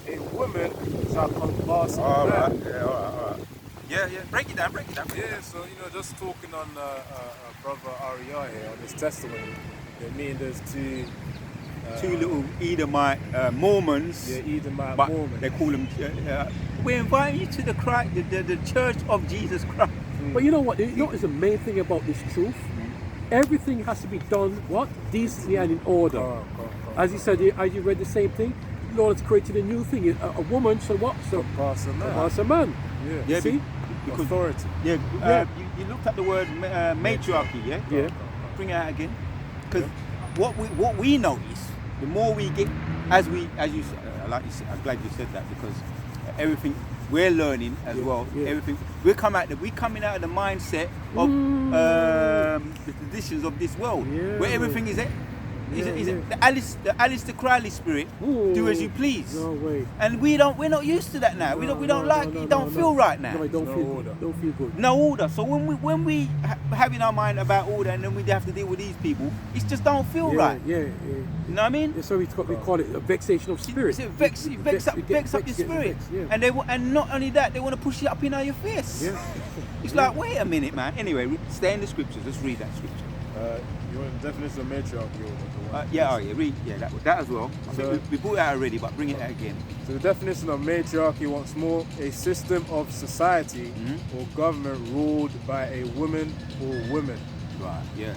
A woman shall compass a All right. man. Yeah. All right. Yeah. Break it down. Yeah, so just talking on brother Ariah here on his testimony, they mean there's two Little Edomite Mormons. Yeah, Edomite but Mormons. they call them. We're inviting you to the Church of Jesus Christ. But you know what? You know what is the main thing about this truth? Everything has to be done, what? Decently and in order. As he said, as you read the same thing, the Lord has created a new thing. A woman shall what? So Pass a man. pass a man. Yeah. See? Because Authority. Yeah. You looked at the word matriarchy. Yeah. Yeah. Bring it out again. Because what we notice, the more we get, as you like you said, I'm glad you said that, because everything we're learning as well. Yeah. Everything we're coming out of the mindset of the traditions of this world, Yeah. where everything is Yeah. the Alistair Crowley spirit. Ooh. Do as you please. No way. And we're not used to that now. We don't like it. Don't feel right now. No, it don't No feel order. good. Don't feel good. No order. So when we have in our mind about order, and then we have to deal with these people, it just don't feel right. Yeah. You know what I mean? Yeah, so we call it a vexation of spirit. It vex up your spirit. Yeah. And not only that, they want to push it up in your face. Yeah. It's like, wait a minute, man. Anyway, stay in the scriptures. Let's read that scripture. You want the definition of matriarchy? Read that as well. I So- think we brought it out already, but bring it out again. So the definition of matriarchy, once more, a system of society or government ruled by a woman or women. Right. Yeah.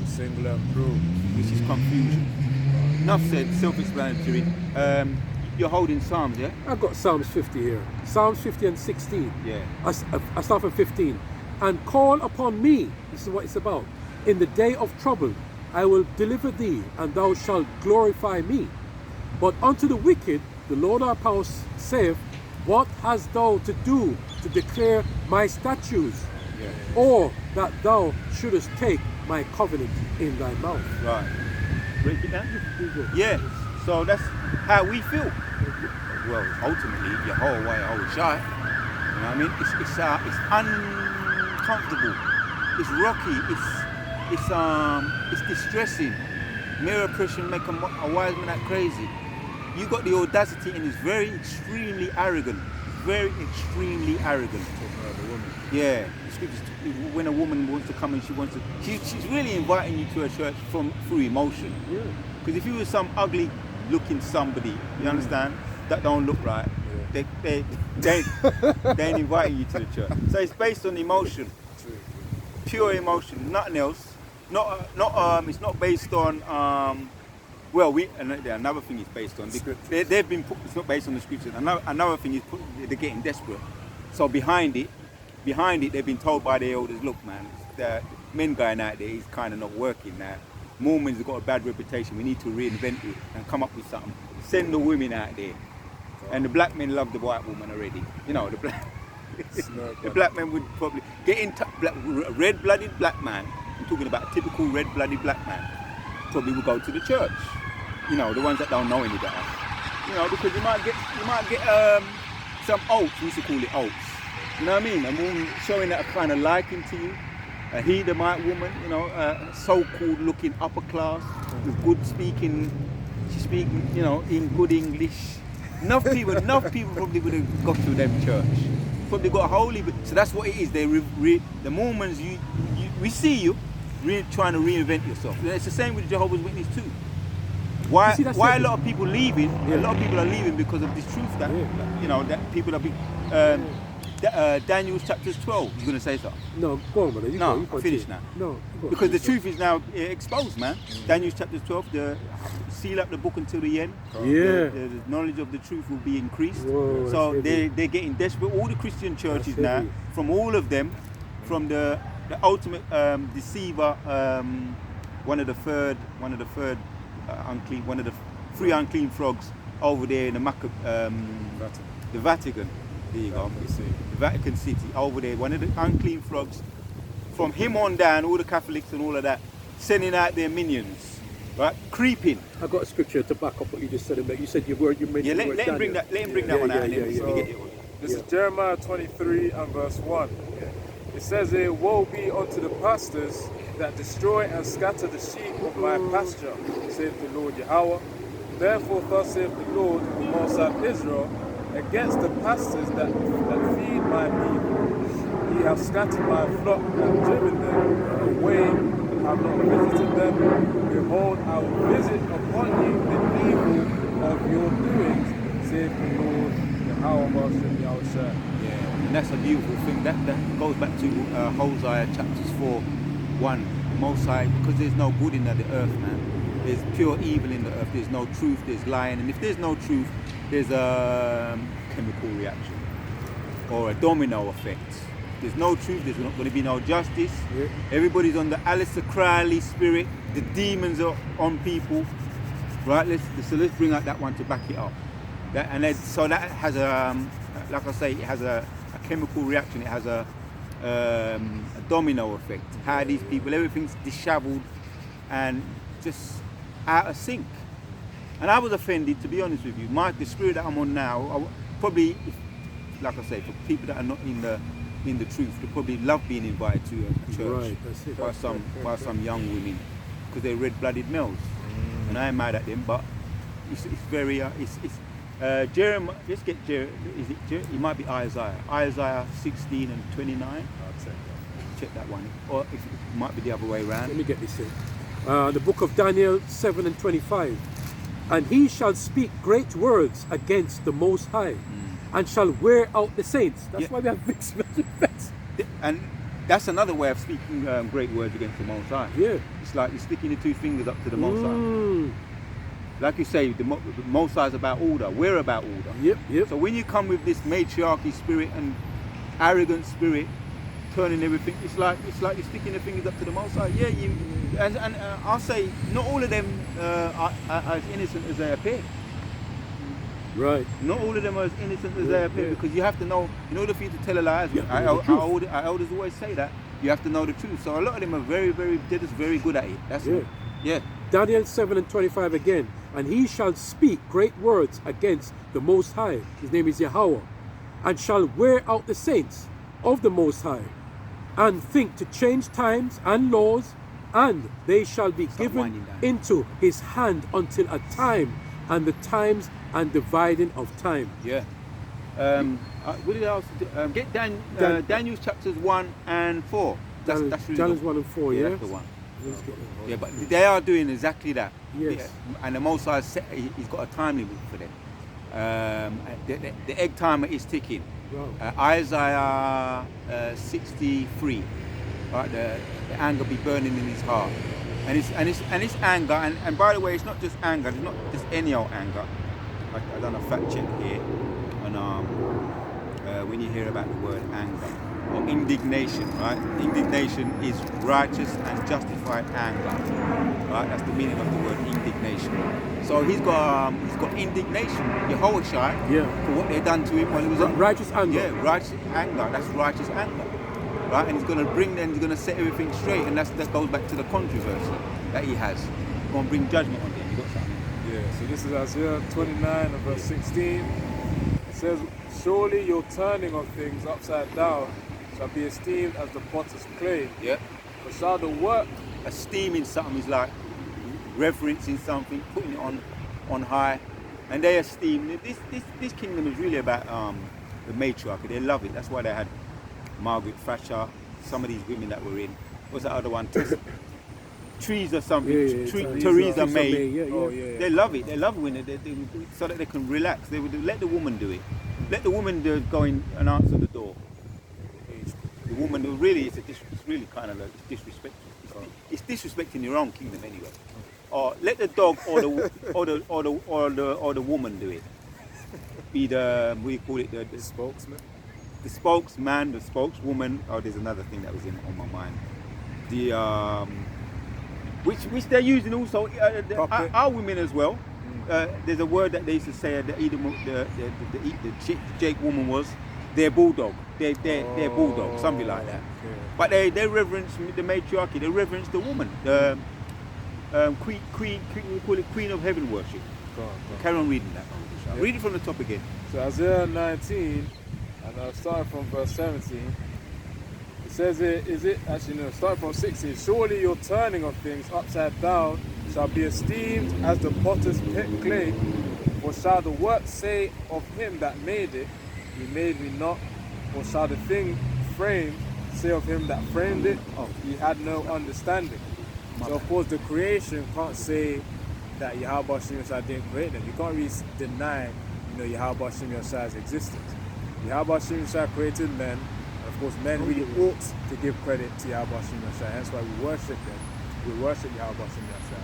Singular and plural. Which is confusion. Enough said. Self-explanatory. You're holding Psalms, yeah? I've got Psalms 50 here. Psalms 50 and 16. Yeah. I start from 15. And call upon me. This is what it's about. In the day of trouble, I will deliver thee, and thou shalt glorify me. But unto the wicked, the Lord our power saith, what hast thou to do to declare my statutes? Yeah. Or that thou shouldest take my covenant in thy mouth. Right. Break it down. Yeah. So that's how we feel. Well, ultimately, your whole way, whole shy. You know what I mean? It's uncomfortable. It's rocky. It's distressing. Mere oppression make a wise man act crazy. You got the audacity, and it's very extremely arrogant. Very extremely arrogant. Yeah. The scriptures, when a woman wants to come and she's really inviting you to her church through emotion. Yeah. Because if you were some ugly looking somebody, you understand, that don't look right, they ain't inviting you to the church. So it's based on emotion, pure emotion, nothing else. It's not based on another thing is based on they've been put, it's not based on the scriptures. Another thing is they're getting desperate. So behind it they've been told by the elders, look man, the men going out there is kind of not working now. Mormons have got a bad reputation. We need to reinvent it and come up with something. Send the women out there. And the black men love the white woman already. You know, the black men would probably get in touch. Red-blooded black man, I'm talking about a typical red-blooded black man, probably would go to the church. You know, the ones that don't know any better. You know, because you might get some oats, we used to call it oats. You know what I mean? A woman showing that a kind of liking to you. A Edomite woman, you know, so-called looking upper class, with good speaking, she's speaking, you know, in good English. Enough people probably would have got to them church. Probably got holy, so that's what it is. They the Mormons, we see you trying to reinvent yourself. And it's the same with Jehovah's Witness too. Why a lot of people leaving? A lot of people are leaving because of this truth that you know that people are being. Daniel chapter 12. You're going to say something? No, go on, brother. I'm finished now. No, because the truth is now exposed, man. Daniel chapter 12, seal up the book until the end. Yeah. The knowledge of the truth will be increased. Whoa, so they're getting desperate. All the Christian churches now, from all of them, from the ultimate deceiver, one of the three unclean frogs over there in the Vatican. There you go. The Vatican City over there, one of the unclean frogs. From him on down, all the Catholics and all of that, sending out their minions, right? Creeping. I got a scripture to back up what you just said about. You said you mentioned let him bring that one out. Yeah. This Yeah. is Jeremiah 23 and verse 1. It says here, woe be unto the pastors that destroy and scatter the sheep of my pasture, saith the Lord Yahweh. Therefore thus saith the Lord, the Most High of Israel, against the pastors that feed my people. Ye have scattered my flock and driven them away, and have not visited them. Behold, I will visit upon you the evil of your doings, saith the Lord Yahweh Bashem Yahushua. Yeah, and that's a beautiful thing. That goes back to Hosea chapters 4:1. The Most High, because there's no good in the earth, man. There's pure evil in the earth. There's no truth. There's lying, and if there's no truth, there's a chemical reaction or a domino effect. There's no truth. There's not going to be no justice. Yeah. Everybody's on the Alistair Crowley spirit. The demons are on people. Right? Let's bring out that one to back it up. So that has a, like I say, it has a chemical reaction. It has a domino effect. How these people, everything's disheveled and just out of sync. And I was offended, to be honest with you. The spirit that I'm on now, probably, like I say, for people that are not in the truth, they probably love being invited to a church Right, that's it. by some young women because they're red-blooded males. And I ain't mad at them, but it's very Jeremiah. Let's get Jeremiah. It might be Isaiah 16 and 29. I'll take that. Check that one, or if it might be the other way around. Let me get this in. The book of Daniel 7 and 25. And he shall speak great words against the Most High, and shall wear out the saints. That's Yeah. why we have big special effects. And that's another way of speaking great words against the Most High. Yeah. It's like you're sticking your two fingers up to the Most High. Mm. Like you say, the Most High is about order. We're about order. Yep. So when you come with this matriarchy spirit and arrogant spirit, turning everything, it's like you're sticking your fingers up to the Most High. Yeah, and I'll say not all of them are as innocent as they appear. Right. Not all of them are as innocent as they appear, because you have to know, in order for you to tell a lie, Yeah, our elders always say that, you have to know the truth. So a lot of them are they're just very good at it. That's Yeah. it. Yeah. Daniel 7 and 25 again. And he shall speak great words against the Most High. His name is Yahweh. And shall wear out the saints of the Most High, and think to change times and laws, and they shall be given winding down. into his hand until a time, and the times and dividing of time. Yeah. What did I also do? Get Daniel chapters 1 and 4. That's really Daniel's good. 1 and 4, yeah? That's the one. Let's get that. Yeah, but they are doing exactly that. Yes. Yeah. And the Most High he's got a time limit for them. The egg timer is ticking. Wow. Isaiah 63. Right, the anger be burning in his heart, and it's anger. And by the way, it's not just anger. It's not just any old anger. I done a fact check here, and when you hear about the word anger or indignation, right? Indignation is righteous and justified anger, right? That's the meaning of the word indignation. So he's got indignation, Yehoshua, Yeah. for what they done to him when he was on. Righteous anger. Yeah, righteous anger. That's righteous anger, right? And he's going to bring them. He's going to set everything straight, and that goes back to the controversy that he has. He's going to bring judgment on them. You got something? Yeah, so this is Isaiah 29 and verse 16. It says, surely your turning of things upside down shall be esteemed as the potter's clay. Yeah. But shall the work Esteeming something is like reverencing something, putting it on high, and they esteem this kingdom is really about the matriarchy. They love it. That's why they had Margaret Thatcher, some of these women that were in. What's that other one? Trees or something. Theresa May. Yeah. Oh, yeah. They love it. They love when so that they can relax. They would let the woman do it. Let the woman go in and answer the door. The woman really it's really kind of disrespectful. It's disrespecting your own kingdom anyway. Or let the dog or the woman do it. Be the what do you call it? The spokesman? the spokesman, the spokeswoman. Oh, there's another thing that was on my mind. The which they're using also our women as well. There's a word that they used to say the Jake woman was their bulldog, their bulldog, something like that. Okay. But they reverence the matriarchy. They reverence the woman, the queen. We call it Queen of Heaven worship. Go on. Carry on reading that. Read it from the top again. So Isaiah 19 And starting from verse 17, it says here, starting from 16, surely your turning of things upside down shall be esteemed as the potter's clay, or shall the work say of him that made it, he made me not, or shall the thing framed say of him that framed it, he had no understanding. So of course the creation can't say that Yahweh Shem Yeshua didn't create them. You can't really deny, Yahweh Shem Yeshua's existence. Yahweh Shem Yeshua created men, and of course men really ought to give credit to Yahweh Shem Yeshua. Hence why we worship them. We worship Yahweh Shem Yeshua.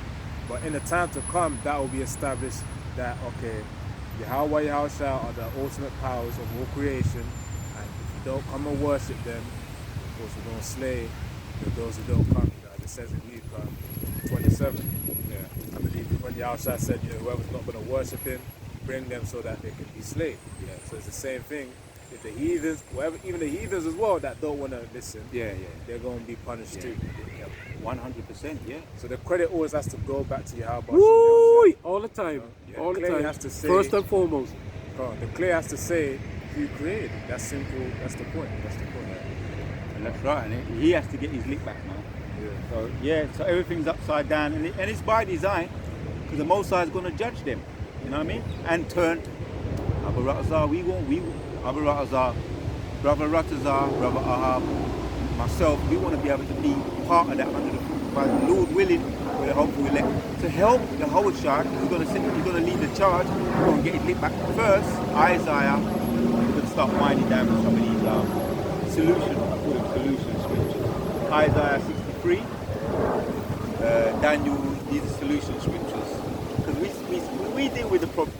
But in the time to come, that will be established that, okay, Yahweh Yahushua are the ultimate powers of all creation, and if you don't come and worship them, of course we're going to slay those who don't come. It says in Luke 27. Yeah. I believe when Yahushua said, whoever's not going to worship him, bring them so that they can be slain. Yeah. So it's the same thing. If the heathens, even the heathens as well that don't want to listen, they're going to be punished too. 100%, yeah. So the credit always has to go back to Yahweh. Woo! All the time. All the time. Has to say, first and foremost. The clay has to say who created. That's simple. That's the point. And that's right. And he has to get his lick back now. So everything's upside down, and it's by design, because the Most High is going to judge them. You know what I mean? And turn. Abu Ratazar, Abu Ratazar, Brother Ratazar, Brother Ahab, myself, we want to be able to be part of that under the Lord willing, with the hopeful elect, to help the whole church. He's going to lead the charge. We're going to get his lick back first. Isaiah, we're going to start winding down with some of these solutions. I call them solution scriptures. Isaiah 63, Daniel, these are solution scriptures. Because we deal with the problem.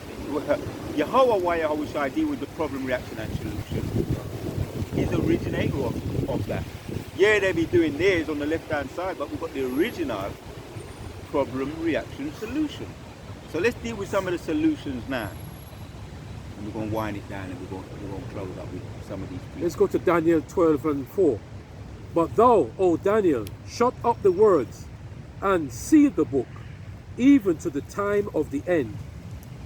Yahweh deal with the problem, reaction, and solution. He's the originator of that. Yeah, they be doing theirs on the left-hand side, but we've got the original problem, reaction, solution. So let's deal with some of the solutions now. And we're going to wind it down, and we're going to close up with some of these people. Let's go to Daniel 12 and 4. But thou, O Daniel, shut up the words and seal the book, even to the time of the end.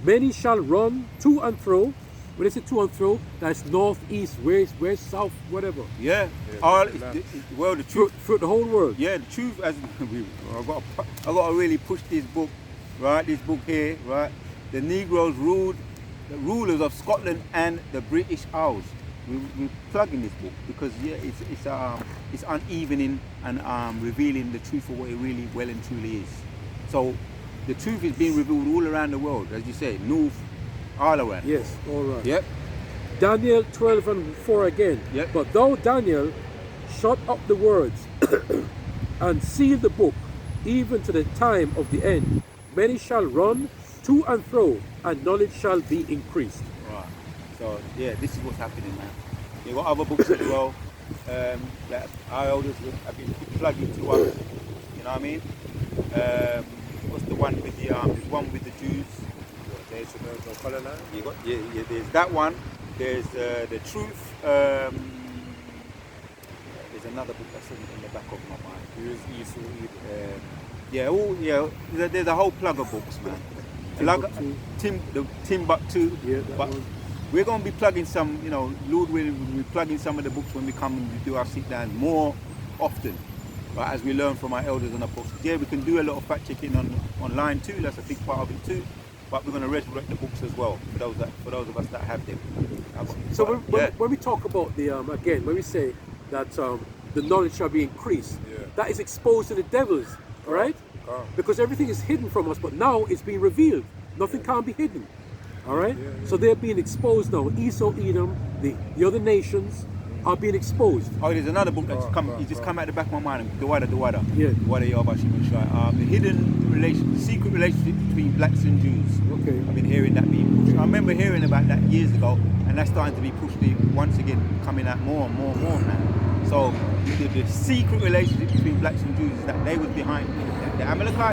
Many shall run to and fro. When they say to and fro, that's north, east, west, south, whatever. Yeah. The truth. For the whole world. Yeah, the truth. I've got to really push this book, right? This book here, right? The Negroes ruled, the rulers of Scotland and the British Isles. We plug in this book because it's unevening and revealing the truth of what it really well and truly is. So the truth is being revealed all around the world, as you say, north, all around. Yes, all right. Yep. Daniel 12 and 4 again. Yep. But thou, Daniel, shut up the words and seal the book, even to the time of the end. Many shall run to and fro, and knowledge shall be increased. Right. So yeah, this is what's happening now. You've got other books as well that our elders have been plugging to us. You know what I mean? What's the one with there's one with the Jews. You got there's that one. There's the truth. There's another book that's in the back of my mind. There's a whole plug of books, man. Timbuktu. Yeah, but we're going to be plugging some, Lord willing, we'll be plugging some of the books when we come and we do our sit down more often. Right, as we learn from our elders and apostles. Yeah, we can do a lot of fact checking online too. That's a big part of it too. But we're going to resurrect the books as well for those of us that have them. So when we talk about the again, when we say that the knowledge shall be increased, that is exposed to the devils, right? Because everything is hidden from us, but now it's being revealed. Nothing can be hidden. All right. So they're being exposed now. Esau, Edom, the other nations are being exposed. Oh, there's another book that's come out the back of my mind. The Wada. Yeah. Wada Yahweh Shem Yeshua. The hidden relation, the secret relationship between blacks and Jews. Okay. I've been hearing that being pushed. I remember hearing about that years ago, and that's starting to be pushed once again, coming out more and more now. So the secret relationship between blacks and Jews is that they was behind the Amalekites.